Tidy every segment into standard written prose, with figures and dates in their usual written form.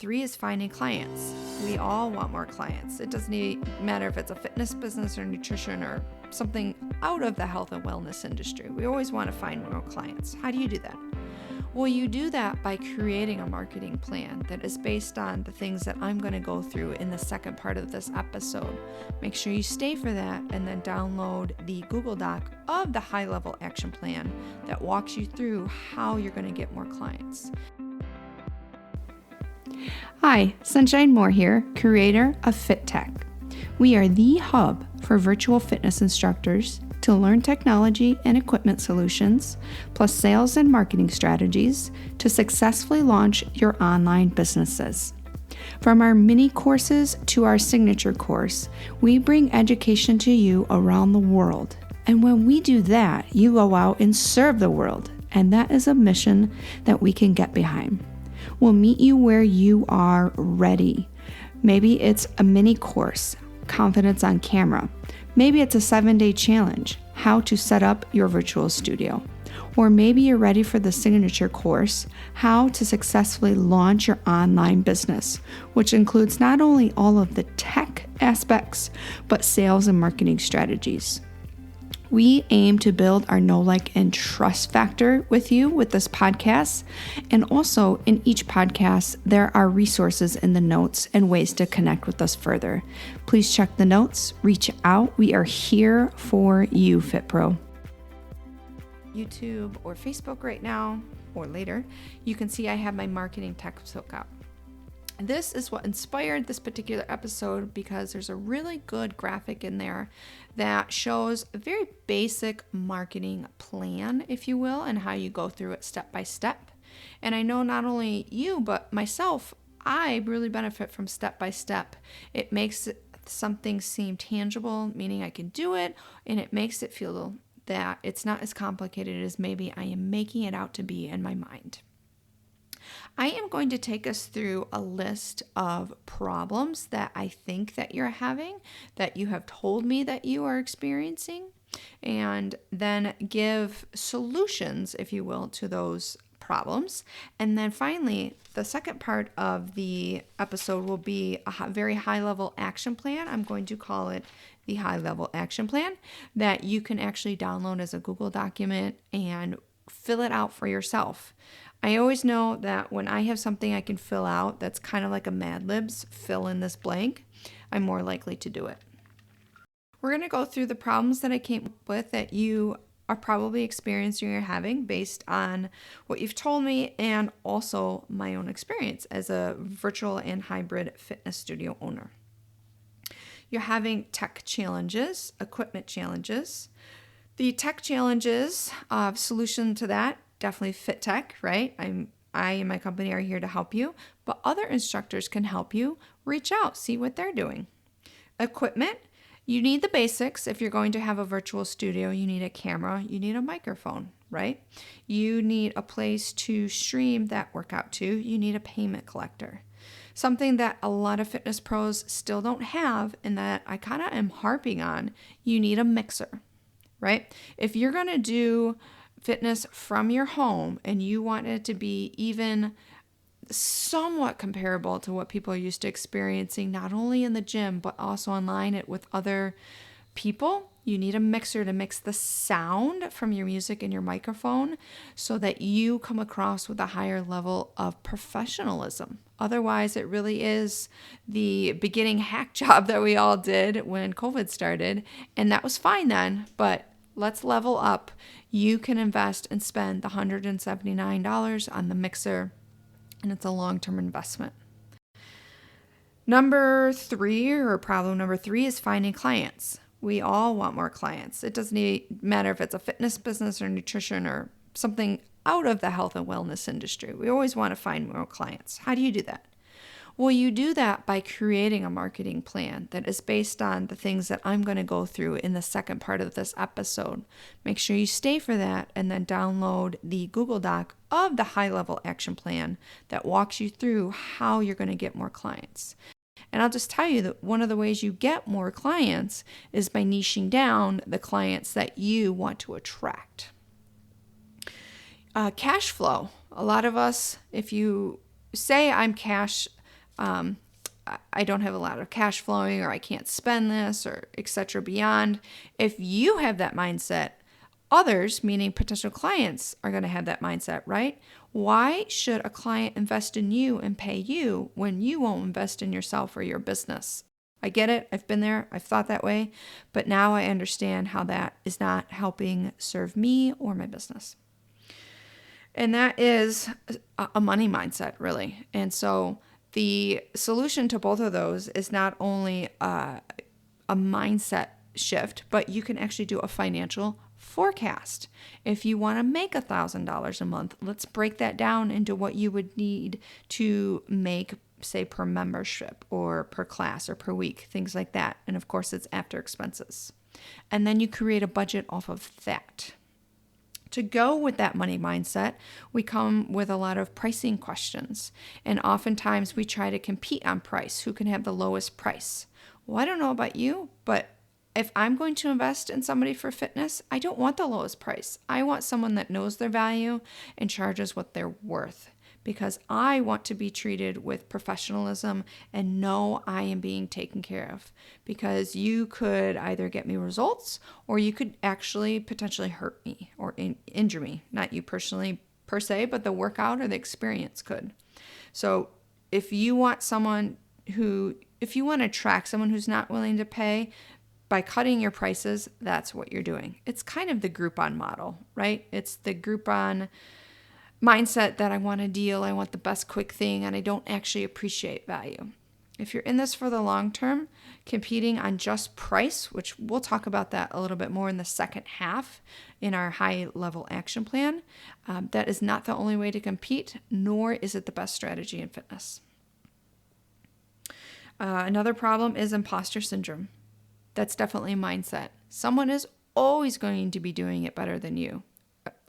3 is finding clients. We all want more clients. It doesn't matter if it's a fitness business or nutrition or something out of the health and wellness industry. We always want to find more clients. How do you do that? Well, you do that by creating a marketing plan that is based on the things that I'm going to go through in the second part of this episode. Make sure you stay for that and then download the Google Doc of the high-level action plan that walks you through how you're going to get more clients. Hi, Sunshine Moore here, creator of Fit Tech. We are the hub for virtual fitness instructors to learn technology and equipment solutions, plus sales and marketing strategies to successfully launch your online businesses. From our mini courses to our signature course, we bring education to you around the world. And when we do that, you go out and serve the world. And that is a mission that we can get behind. We'll meet you where you are ready. Maybe it's a mini course, confidence on camera. Maybe it's a 7-day challenge, how to set up your virtual studio. Or maybe you're ready for the signature course, how to successfully launch your online business, which includes not only all of the tech aspects, but sales and marketing strategies. We aim to build our know, like, and trust factor with you with this podcast. And also in each podcast, there are resources in the notes and ways to connect with us further. Please check the notes, reach out. We are here for you, FitPro. YouTube or Facebook right now or later, you can see I have my marketing textbook up. This is what inspired this particular episode because there's a really good graphic in there that shows a very basic marketing plan, if you will, and how you go through it step by step. And I know not only you, but myself, I really benefit from step by step. It makes something seem tangible, meaning I can do it, and it makes it feel that it's not as complicated as maybe I am making it out to be in my mind. I am going to take us through a list of problems that I think that you're having, that you have told me that you are experiencing, and then give solutions, if you will, to those problems. And then finally, the second part of the episode will be a very high-level action plan. I'm going to call it the high-level action plan that you can actually download as a Google document and fill it out for yourself. I always know that when I have something I can fill out that's kind of like a Mad Libs, fill in this blank, I'm more likely to do it. We're going to go through the problems that I came up with that you are probably experiencing or having based on what you've told me and also my own experience as a virtual and hybrid fitness studio owner. You're having tech challenges, equipment challenges. The tech challenges, solution to that, definitely Fit Tech, right? I and my company are here to help you, but other instructors can help you. Reach out, see what they're doing. Equipment, you need the basics. If you're going to have a virtual studio, you need a camera, you need a microphone, right? You need a place to stream that workout to. You need a payment collector. Something that a lot of fitness pros still don't have and that I kind of am harping on, you need a mixer, right? If you're going to do fitness from your home and you want it to be even somewhat comparable to what people are used to experiencing, not only in the gym, but also online it with other people, you need a mixer to mix the sound from your music and your microphone so that you come across with a higher level of professionalism. Otherwise, it really is the beginning hack job that we all did when COVID started, and that was fine then, but let's level up. You can invest and spend the $179 on the mixer, and it's a long-term investment. Problem number three is finding clients. We all want more clients. It doesn't matter if it's a fitness business or nutrition or something out of the health and wellness industry. We always want to find more clients. How do you do that? Well, you do that by creating a marketing plan that is based on the things that I'm going to go through in the second part of this episode. Make sure you stay for that and then download the Google Doc of the high-level action plan that walks you through how you're going to get more clients. And I'll just tell you that one of the ways you get more clients is by niching down the clients that you want to attract. Cash flow. A lot of us, if you say I'm cash I don't have a lot of cash flowing, or I can't spend this, or etc. beyond. If you have that mindset, others, meaning potential clients, are going to have that mindset, right? Why should a client invest in you and pay you when you won't invest in yourself or your business? I get it. I've been there. I've thought that way. But now I understand how that is not helping serve me or my business. And that is a money mindset, really. And so the solution to both of those is not only a mindset shift, but you can actually do a financial forecast. If you want to make $1,000 a month, let's break that down into what you would need to make, say, per membership or per class or per week, things like that. And of course, it's after expenses. And then you create a budget off of that. To go with that money mindset, we come with a lot of pricing questions. And oftentimes we try to compete on price. Who can have the lowest price? Well, I don't know about you, but if I'm going to invest in somebody for fitness, I don't want the lowest price. I want someone that knows their value and charges what they're worth, because I want to be treated with professionalism and know I am being taken care of. Because you could either get me results, or you could actually potentially hurt me or injure me. Not you personally per se, but the workout or the experience could. So if you want to attract someone who's not willing to pay, by cutting your prices, that's what you're doing. It's kind of the Groupon model, right? It's the Groupon mindset that I want a deal, I want the best quick thing, and I don't actually appreciate value. If you're in this for the long term, competing on just price, which we'll talk about that a little bit more in the second half in our high level action plan, that is not the only way to compete, nor is it the best strategy in fitness. Another problem is imposter syndrome. That's definitely a mindset. Someone is always going to be doing it better than you,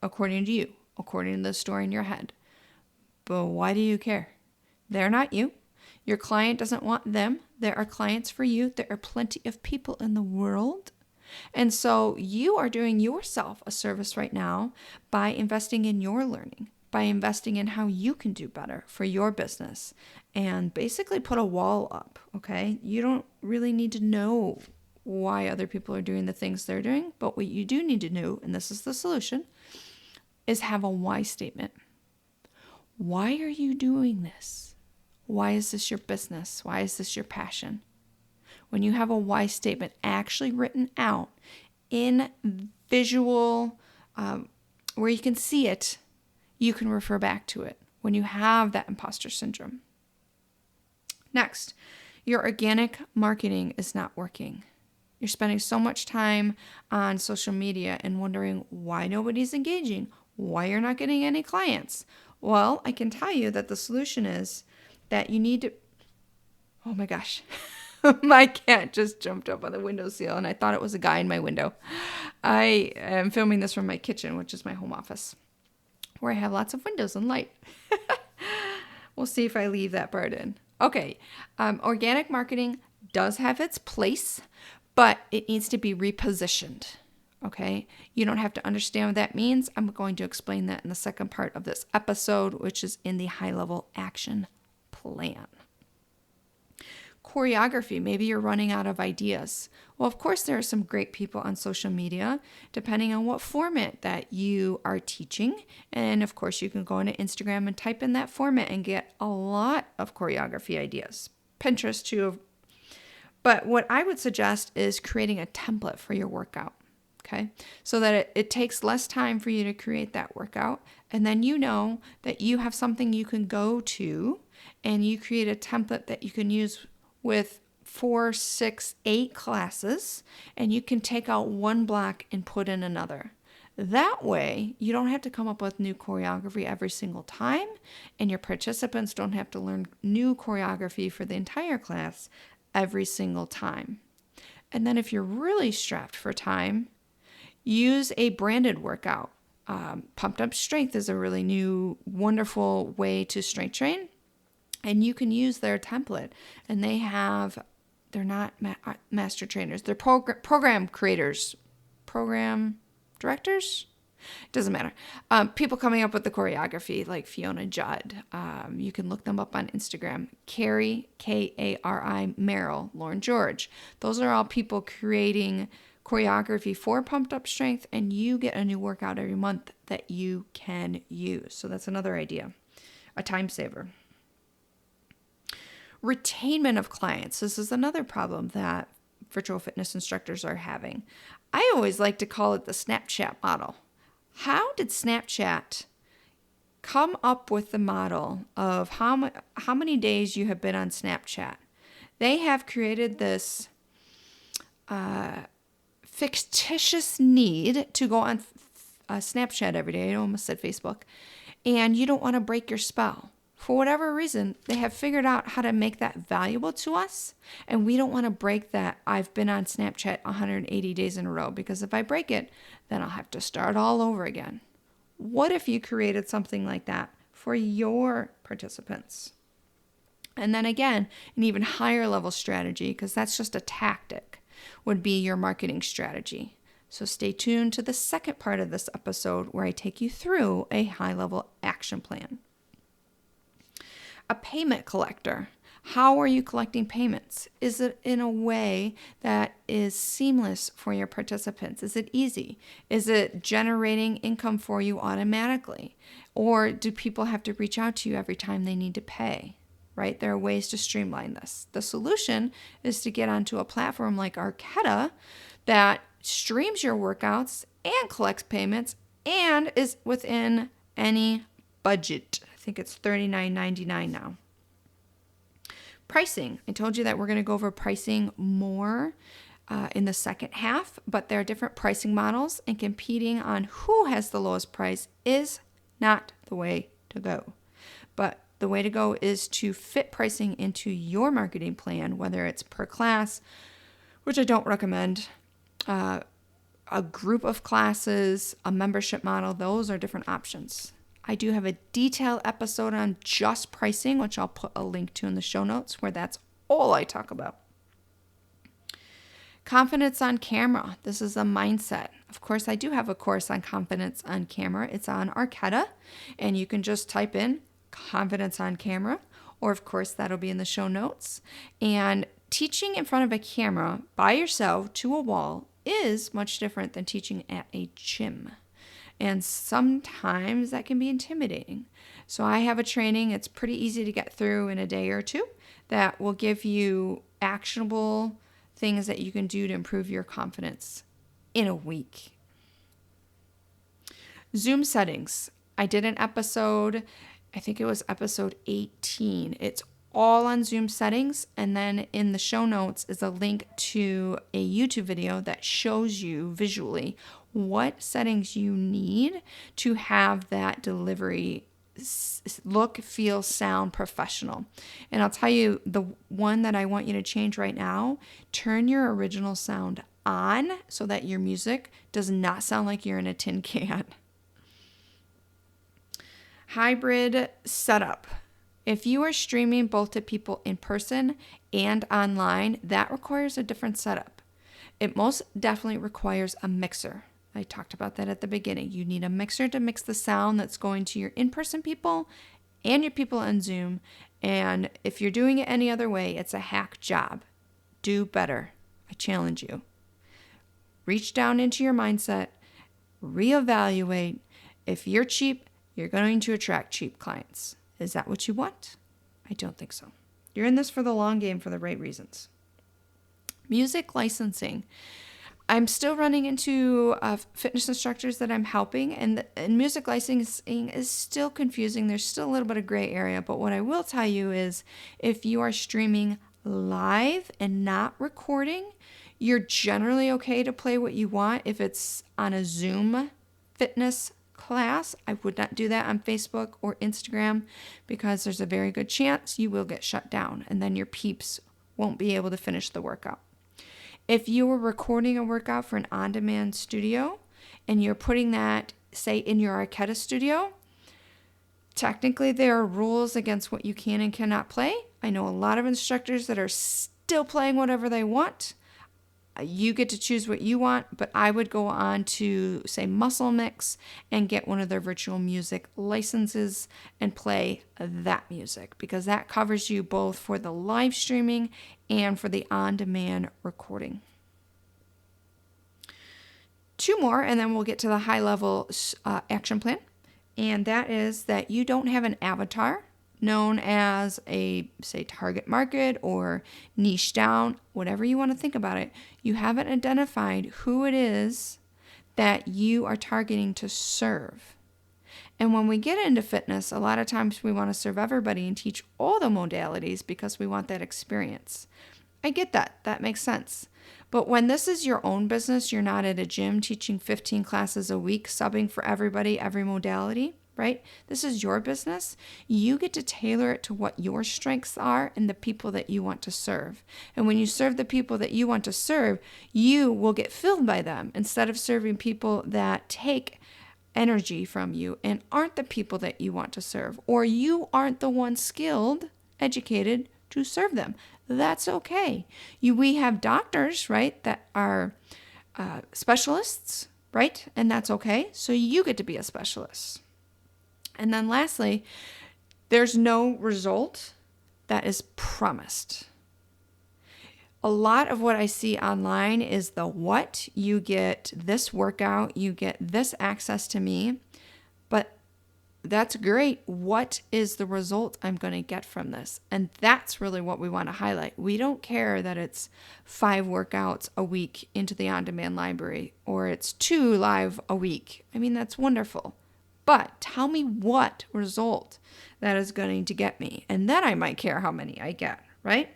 according to you, according to the story in your head. But why do you care? They're not you. Your client doesn't want them. There are clients for you. There are plenty of people in the world. And so you are doing yourself a service right now by investing in your learning, by investing in how you can do better for your business, and basically put a wall up, okay? You don't really need to know why other people are doing the things they're doing, but what you do need to know, and this is the solution, is have a why statement. Why are you doing this? Why is this your business? Why is this your passion? When you have a why statement actually written out in visual, where you can see it, you can refer back to it when you have that imposter syndrome. Next, your organic marketing is not working. You're spending so much time on social media and wondering why nobody's engaging, why you're not getting any clients. Well, I can tell you that the solution is that you need to... Oh my gosh. My cat just jumped up on the windowsill and I thought it was a guy in my window. I am filming this from my kitchen, which is my home office, where I have lots of windows and light. We'll see if I leave that part in. Okay. Organic marketing does have its place, but it needs to be repositioned, okay? You don't have to understand what that means. I'm going to explain that in the second part of this episode, which is in the high-level action plan. Choreography, maybe you're running out of ideas. Well, of course, there are some great people on social media, depending on what format that you are teaching. And of course, you can go into Instagram and type in that format and get a lot of choreography ideas. Pinterest, too. But what I would suggest is creating a template for your workout, okay? So that it takes less time for you to create that workout. And then you know that you have something you can go to and you create a template that you can use with 4, 6, 8 classes, and you can take out one block and put in another. That way, you don't have to come up with new choreography every single time, and your participants don't have to learn new choreography for the entire class every single time. And then if you're really strapped for time, use a branded workout. Pumped Up Strength is a really new, wonderful way to strength train. And you can use their template. And they're not master trainers. They're program creators, program directors. Doesn't matter. People coming up with the choreography, like Fiona Judd. You can look them up on Instagram. Carrie, Kari, Merrill, Lauren George. Those are all people creating choreography for Pumped Up Strength, and you get a new workout every month that you can use. So that's another idea, a time saver. Retainment of clients. This is another problem that virtual fitness instructors are having. I always like to call it the Snapchat model. How did Snapchat come up with the model of how many days you have been on Snapchat? They have created this fictitious need to go on Snapchat every day. I almost said Facebook. And you don't want to break your spell. For whatever reason, they have figured out how to make that valuable to us. And we don't want to break that I've been on Snapchat 180 days in a row, because if I break it, then I'll have to start all over again. What if you created something like that for your participants? And then again, an even higher level strategy, because that's just a tactic, would be your marketing strategy. So stay tuned to the second part of this episode where I take you through a high level action plan. A payment collector. How are you collecting payments? Is it in a way that is seamless for your participants? Is it easy? Is it generating income for you automatically? Or do people have to reach out to you every time they need to pay? Right? There are ways to streamline this. The solution is to get onto a platform like Arquetta that streams your workouts and collects payments and is within any budget. I think it's $39.99 now. Pricing. I told you that we're going to go over pricing more in the second half, but there are different pricing models, and competing on who has the lowest price is not the way to go. But the way to go is to fit pricing into your marketing plan, whether it's per class, which I don't recommend, a group of classes, a membership model. Those are different options. I do have a detailed episode on just pricing, which I'll put a link to in the show notes, where that's all I talk about. Confidence on camera. This is a mindset. Of course, I do have a course on confidence on camera. It's on Arquetta, and you can just type in confidence on camera, or of course, that'll be in the show notes. And teaching in front of a camera by yourself to a wall is much different than teaching at a gym. And sometimes that can be intimidating. So I have a training, it's pretty easy to get through in a day or two, that will give you actionable things that you can do to improve your confidence in a week. Zoom settings. I did an episode, I think it was episode 18. It's all on Zoom settings, and then in the show notes is a link to a YouTube video that shows you visually what settings you need to have that delivery look, feel, sound professional. And I'll tell you, the one that I want you to change right now, turn your original sound on so that your music does not sound like you're in a tin can. Hybrid setup. If you are streaming both to people in person and online, that requires a different setup. It most definitely requires a mixer. I talked about that at the beginning. You need a mixer to mix the sound that's going to your in-person people and your people on Zoom. And if you're doing it any other way, it's a hack job. Do better. I challenge you. Reach down into your mindset, reevaluate. If you're cheap, you're going to attract cheap clients. Is that what you want? I don't think so. You're in this for the long game for the right reasons. Music licensing. I'm still running into fitness instructors that I'm helping, and music licensing is still confusing. There's still a little bit of gray area, but what I will tell you is if you are streaming live and not recording, you're generally okay to play what you want. If it's on a Zoom fitness class, I would not do that on Facebook or Instagram, because there's a very good chance you will get shut down, and then your peeps won't be able to finish the workout. If you were recording a workout for an on-demand studio and you're putting that, say, in your Arquetta studio, technically there are rules against what you can and cannot play. I know a lot of instructors that are still playing whatever they want. You get to choose what you want, but I would go on to, say, Muscle Mix and get one of their virtual music licenses and play that music, because that covers you both for the live streaming and for the on-demand recording. 2 more, and then we'll get to the high-level action plan. And that is that you don't have an avatar known as a, say, target market or niche down, whatever you want to think about it. You haven't identified who it is that you are targeting to serve. And when we get into fitness, a lot of times we want to serve everybody and teach all the modalities because we want that experience. I get that. That makes sense. But when this is your own business, you're not at a gym teaching 15 classes a week, subbing for everybody, every modality, right? This is your business. You get to tailor it to what your strengths are and the people that you want to serve. And when you serve the people that you want to serve, you will get filled by them instead of serving people that take energy from you and aren't the people that you want to serve, or you aren't the one skilled, educated to serve them. That's okay. We have doctors, right, that are specialists, right? And that's okay. So you get to be a specialist. And then lastly, there's no result that is promised. A lot of what I see online is the what. You get this workout, you get this access to me, but that's great. What is the result I'm going to get from this? And that's really what we want to highlight. We don't care that it's 5 workouts a week into the on-demand library, or it's 2 live a week. I mean, that's wonderful. But tell me what result that is going to get me. And then I might care how many I get, right?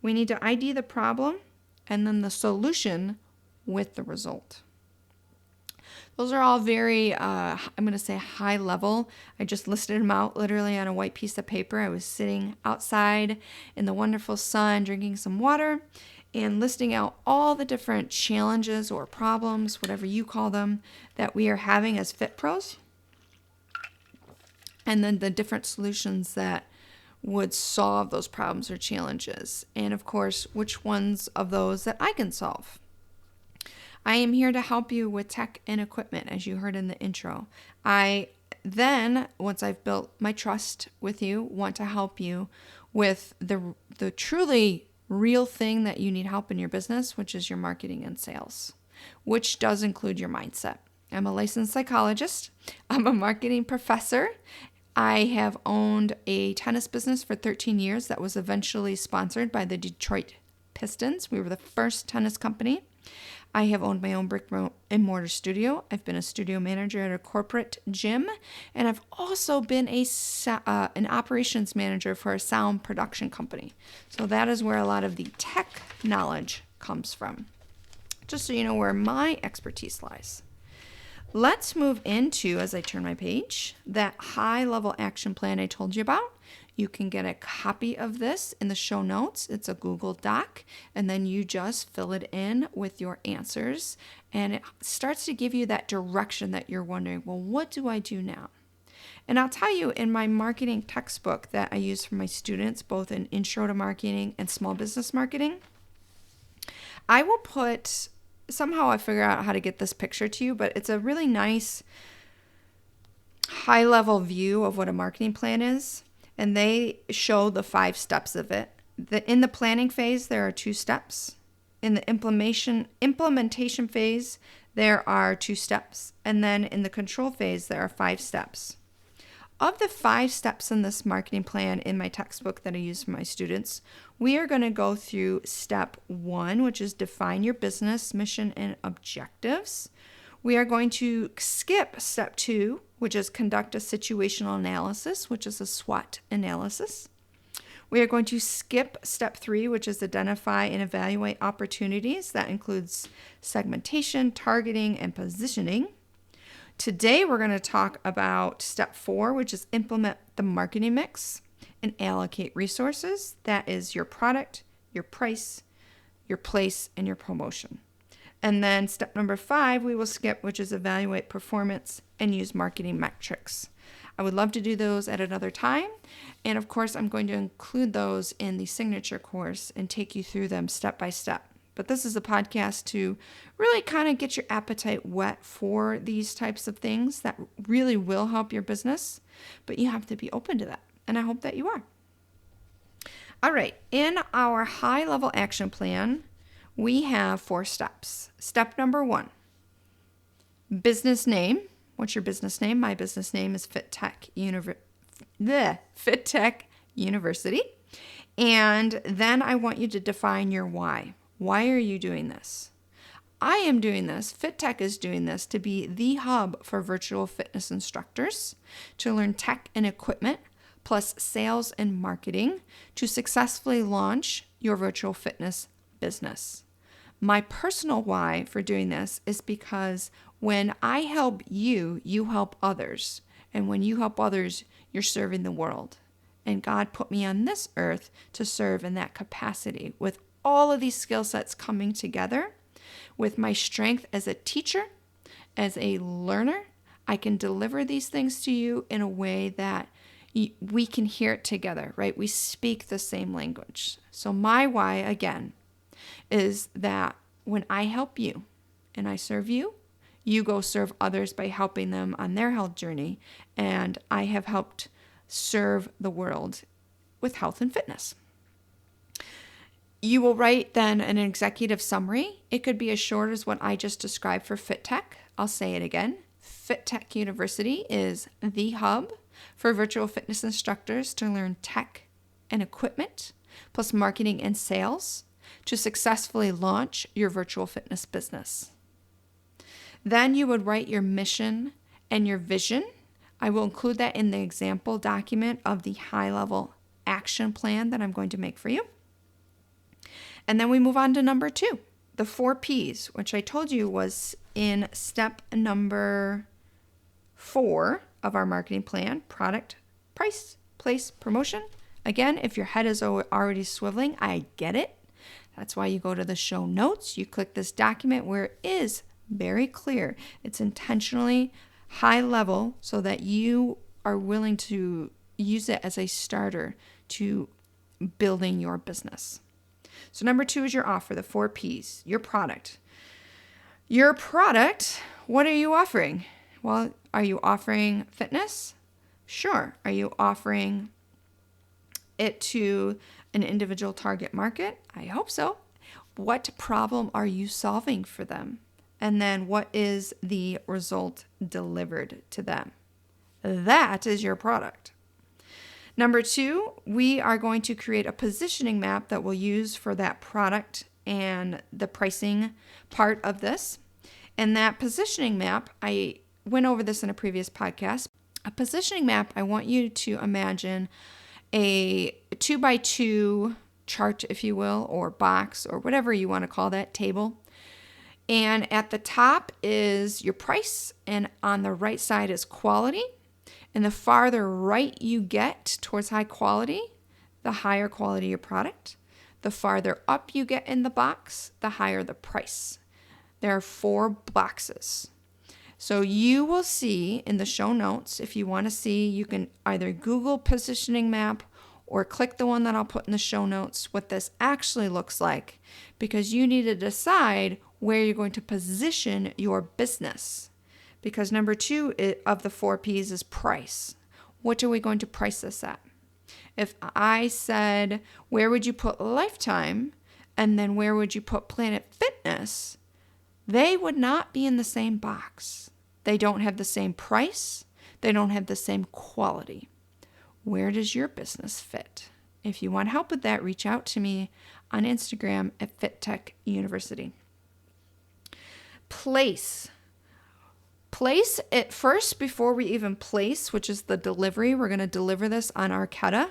We need to ID the problem and then the solution with the result. Those are all very, I'm going to say high level. I just listed them out literally on a white piece of paper. I was sitting outside in the wonderful sun, drinking some water, and listing out all the different challenges or problems, whatever you call them, that we are having as Fit Pros. And then the different solutions that would solve those problems or challenges. And of course, which ones of those that I can solve. I am here to help you with tech and equipment, as you heard in the intro. I then, once I've built my trust with you, want to help you with the truly real thing that you need help in your business, which is your marketing and sales, which does include your mindset. I'm a licensed psychologist. I'm a marketing professor. I have owned a tennis business for 13 years that was eventually sponsored by the Detroit Pistons. We were the first tennis company. I have owned my own brick and mortar studio. I've been a studio manager at a corporate gym, and I've also been an operations manager for a sound production company. So that is where a lot of the tech knowledge comes from. Just so you know where my expertise lies. Let's move into, as I turn my page, that high-level action plan I told you about. You can get a copy of this in the show notes. It's a Google Doc, and then you just fill it in with your answers, and it starts to give you that direction that you're wondering, well, what do I do now? And I'll tell you, in my marketing textbook that I use for my students, both in Intro to Marketing and Small Business Marketing, I will put, somehow I figure out how to get this picture to you, but it's a really nice high-level view of what a marketing plan is. And they show the 5 steps of it. In the planning phase, there are 2 steps. In the implementation phase, there are 2 steps. And then in the control phase, there are 5 steps. Of the 5 steps in this marketing plan in my textbook that I use for my students, we are going to go through step 1, which is define your business mission and objectives. We are going to skip step 2, which is conduct a situational analysis, which is a SWOT analysis. We are going to skip step 3, which is identify and evaluate opportunities. That includes segmentation, targeting, and positioning. Today, we're going to talk about step 4, which is implement the marketing mix and allocate resources. That is your product, your price, your place, and your promotion. And then step number 5, we will skip, which is evaluate performance and use marketing metrics. I would love to do those at another time. And of course, I'm going to include those in the signature course and take you through them step by step. But this is a podcast to really kind of get your appetite wet for these types of things that really will help your business. But you have to be open to that. And I hope that you are. All right. In our high-level action plan, we have 4 steps. Step number 1, business name. What's your business name? My business name is FitTech University. And then I want you to define your why. Why are you doing this? I am doing this, FitTech is doing this to be the hub for virtual fitness instructors, to learn tech and equipment, plus sales and marketing to successfully launch your virtual fitness business. My personal why for doing this is because when I help you, you help others. And when you help others, you're serving the world. And God put me on this earth to serve in that capacity with all of these skill sets coming together. With my strength as a teacher, as a learner, I can deliver these things to you in a way that we can hear it together, right? We speak the same language. So my why, again, is that when I help you and I serve you, you go serve others by helping them on their health journey. And I have helped serve the world with health and fitness. You will write then an executive summary. It could be as short as what I just described for FitTech. I'll say it again. FitTech University is the hub for virtual fitness instructors to learn tech and equipment, plus marketing and sales to successfully launch your virtual fitness business. Then you would write your mission and your vision. I will include that in the example document of the high-level action plan that I'm going to make for you. And then we move on to number 2, the 4 Ps, which I told you was in step number 4 of our marketing plan: product, price, place, promotion. Again, if your head is already swiveling, I get it. That's why you go to the show notes. You click this document where it is very clear. It's intentionally high level so that you are willing to use it as a starter to building your business. So number 2 is your offer, the 4 Ps, your product. Your product, what are you offering? Well, are you offering fitness? Sure. Are you offering it to an individual target market? I hope so. What problem are you solving for them? And then what is the result delivered to them? That is your product. Number 2, we are going to create a positioning map that we'll use for that product and the pricing part of this. And that positioning map, I went over this in a previous podcast. A positioning map, I want you to imagine a 2x2 chart, if you will, or box, or whatever you want to call that, table. And at the top is your price, and on the right side is quality. And the farther right you get towards high quality, the higher quality your product. The farther up you get in the box, the higher the price. There are 4 boxes. So you will see in the show notes, if you want to see, you can either Google positioning map or click the one that I'll put in the show notes, what this actually looks like, because you need to decide where you're going to position your business. Because number 2 of the 4 Ps is price. What are we going to price this at? If I said, where would you put Lifetime? And then where would you put Planet Fitness? They would not be in the same box. They don't have the same price. They don't have the same quality. Where does your business fit? If you want help with that, reach out to me on Instagram at FitTech University. Place it first before we even place, which is the delivery. We're going to deliver this on Arcata.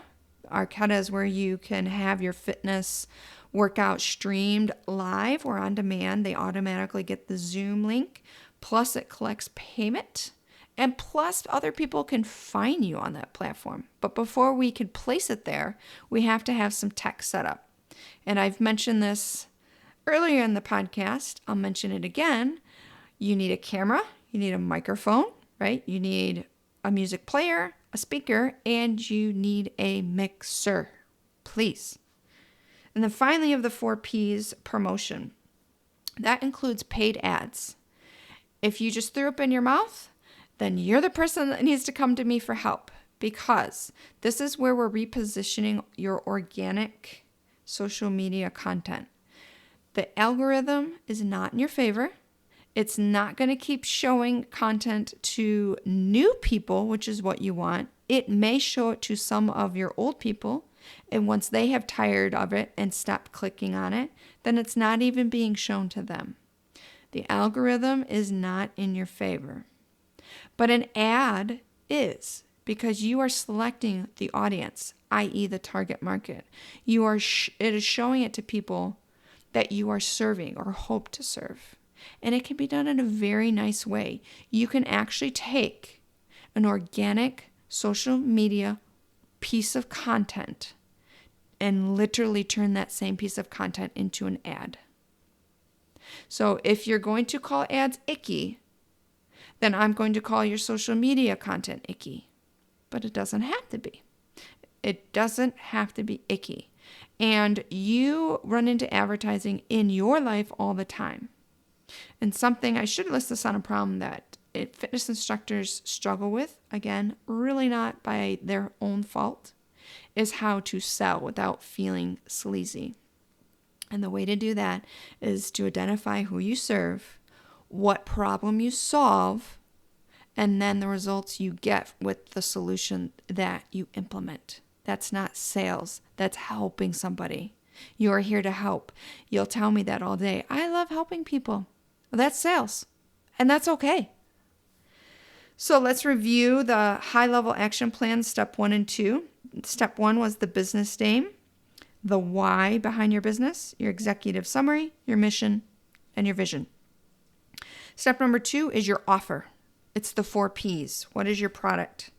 Arcata is where you can have your fitness workout streamed live or on demand. They automatically get the Zoom link, plus it collects payment, and plus other people can find you on that platform. But before we can place it there, we have to have some tech set up. And I've mentioned this earlier in the podcast. I'll mention it again. You need a camera. You need a microphone, right? You need a music player, a speaker, and you need a mixer, please. And then finally of the 4 Ps, promotion. That includes paid ads. If you just threw up in your mouth, then you're the person that needs to come to me for help, because this is where we're repositioning your organic social media content. The algorithm is not in your favor. It's not going to keep showing content to new people, which is what you want. It may show it to some of your old people, and once they have tired of it and stopped clicking on it, then it's not even being shown to them. The algorithm is not in your favor. But an ad is, because you are selecting the audience, i.e. the target market. It is showing it to people that you are serving or hope to serve. And it can be done in a very nice way. You can actually take an organic social media piece of content and literally turn that same piece of content into an ad. So if you're going to call ads icky, then I'm going to call your social media content icky. But it doesn't have to be. It doesn't have to be icky. And you run into advertising in your life all the time. And something, I should list this on a problem that fitness instructors struggle with, again, really not by their own fault, is how to sell without feeling sleazy. And the way to do that is to identify who you serve, what problem you solve, and then the results you get with the solution that you implement. That's not sales. That's helping somebody. You are here to help. You'll tell me that all day. I love helping people. Well, that's sales, and that's okay. So let's review the high-level action plan, step 1 and 2. Step 1 was the business name, the why behind your business, your executive summary, your mission, and your vision. Step number 2 is your offer. It's the 4 Ps. What is your product?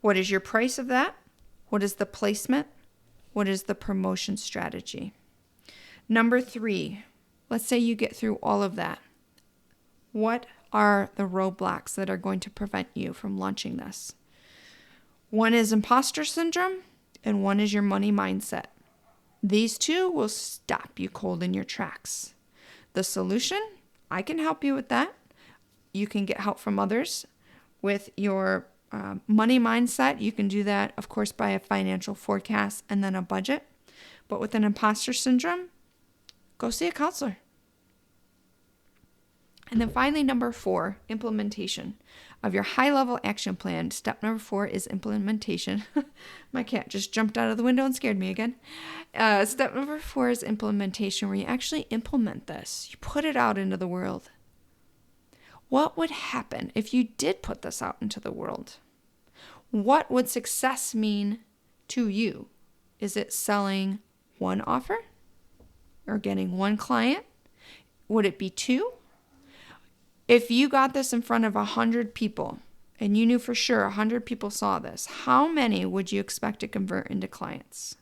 What is your price of that? What is the placement? What is the promotion strategy? Number 3, let's say you get through all of that. What are the roadblocks that are going to prevent you from launching this? One is imposter syndrome, and one is your money mindset. These two will stop you cold in your tracks. The solution, I can help you with that. You can get help from others with your money mindset. You can do that, of course, by a financial forecast and then a budget. But with an imposter syndrome, go see a counselor. And then finally, number 4, implementation of your high-level action plan. Step number 4 is implementation. My cat just jumped out of the window and scared me again. Step number 4 is implementation, where you actually implement this. You put it out into the world. What would happen if you did put this out into the world? What would success mean to you? Is it selling one offer or getting one client? Would it be 2? If you got this in front of 100 people and you knew for sure 100 people saw this, how many would you expect to convert into clients?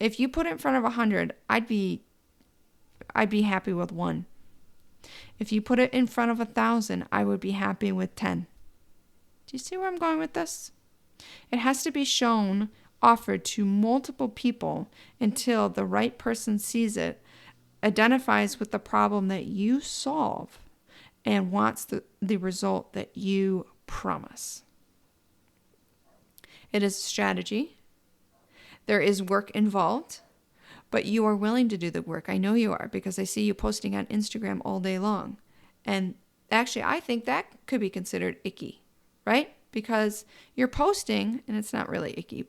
If you put it in front of 100, I'd be happy with 1. If you put it in front of 1,000, I would be happy with 10. Do you see where I'm going with this? It has to be shown, offered to multiple people until the right person sees it, identifies with the problem that you solve, and wants the result that you promise. It is a strategy. There is work involved, but you are willing to do the work. I know you are, because I see you posting on Instagram all day long. And actually, I think that could be considered icky, right? Because you're posting, and it's not really icky,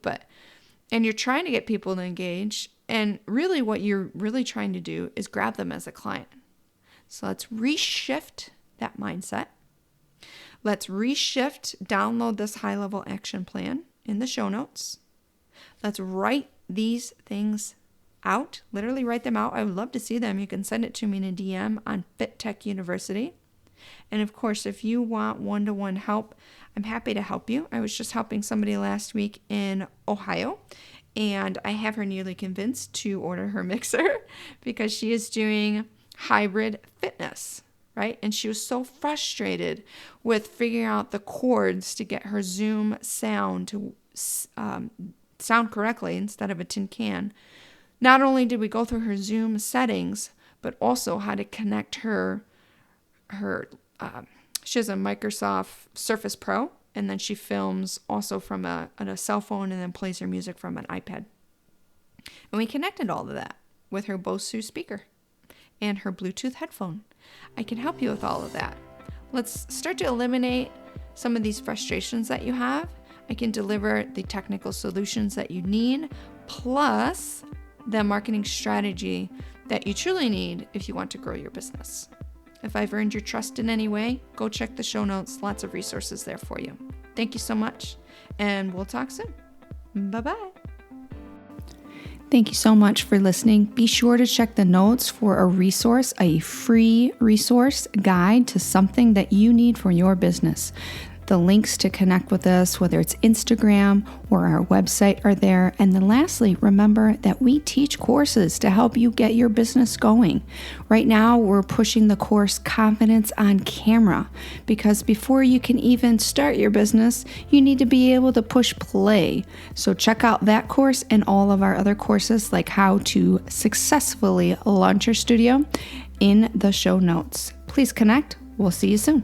and you're trying to get people to engage, and really what you're really trying to do is grab them as a client. So let's reshift that mindset. Let's download this high-level action plan in the show notes. Let's write these things out, literally write them out. I would love to see them. You can send it to me in a DM on Fit Tech University. And of course, if you want one-to-one help, I'm happy to help you. I was just helping somebody last week in Ohio, and I have her nearly convinced to order her mixer because she is doing hybrid fitness, right? And she was so frustrated with figuring out the chords to get her Zoom sound to sound correctly instead of a tin can. Not only did we go through her Zoom settings, but also how to connect she has a Microsoft Surface Pro, and then she films also from on a cell phone and then plays her music from an iPad. And we connected all of that with her Bose speaker and her Bluetooth headphone. I can help you with all of that. Let's start to eliminate some of these frustrations that you have. I can deliver the technical solutions that you need, plus the marketing strategy that you truly need if you want to grow your business. If I've earned your trust in any way, go check the show notes. Lots of resources there for you. Thank you so much, and we'll talk soon. Bye-bye. Thank you so much for listening. Be sure to check the notes for a resource, a free resource guide to something that you need for your business. The links to connect with us, whether it's Instagram or our website, are there. And then lastly, remember that we teach courses to help you get your business going. Right now, we're pushing the course Confidence on Camera, because before you can even start your business, you need to be able to push play. So check out that course and all of our other courses, like how to successfully launch your studio, in the show notes. Please connect. We'll see you soon.